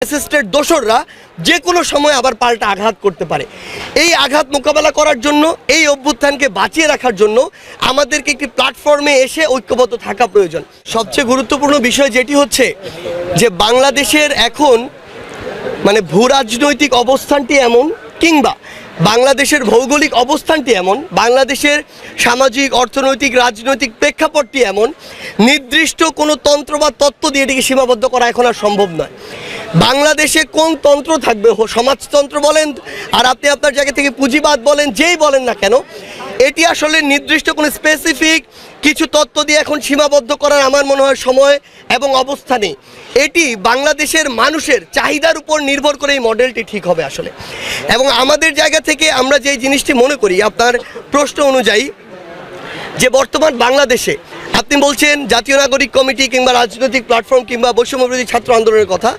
ফ্যাসিস্টের দোসররা যে কোনো সময় আবার পাল্টা আঘাত করতে পারে। এই আঘাত মোকাবেলা করার জন্য, এই অভ্যুত্থানকে বাঁচিয়ে রাখার জন্য আমাদেরকে একটি প্ল্যাটফর্মে এসে ঐক্যবদ্ধ থাকা প্রয়োজন। সবচেয়ে গুরুত্বপূর্ণ বিষয় যেটি হচ্ছে যে বাংলাদেশের এখন মানে ভূ রাজনৈতিক অবস্থানটি এমন, কিংবা বাংলাদেশের ভৌগোলিক অবস্থানটি এমন, বাংলাদেশের সামাজিক, অর্থনৈতিক, রাজনৈতিক প্রেক্ষাপটটি এমন, নির্দিষ্ট কোনো তন্ত্র বা তত্ত্ব দিয়ে এটিকে সীমাবদ্ধ করা এখন আর সম্ভব নয়। বাংলাদেশে কোন তন্ত্র থাকবে, সমাজতন্ত্র বলেন আর আপনি আপনার জায়গা থেকে পুঁজিবাদ বলেন, যেই বলেন না কেন, এটি আসলে নির্দিষ্ট কোনো স্পেসিফিক কিছু তত্ত্ব দিয়ে এখন সীমাবদ্ধ করার আমার মনে হয় সময় এবং অবস্থা নেই। এটি বাংলাদেশের মানুষের চাহিদার উপর নির্ভর করে এই মডেলটি ঠিক হবে আসলে। এবং আমাদের জায়গা থেকে আমরা যে জিনিসটি মনে করি, আপনার প্রশ্ন অনুযায়ী, যে বর্তমান বাংলাদেশে আপনি বলছেন জাতীয় নাগরিক কমিটি কিংবা রাজনৈতিক প্ল্যাটফর্ম কিংবা বৈষম্যবিরোধী ছাত্র আন্দোলনের কথা,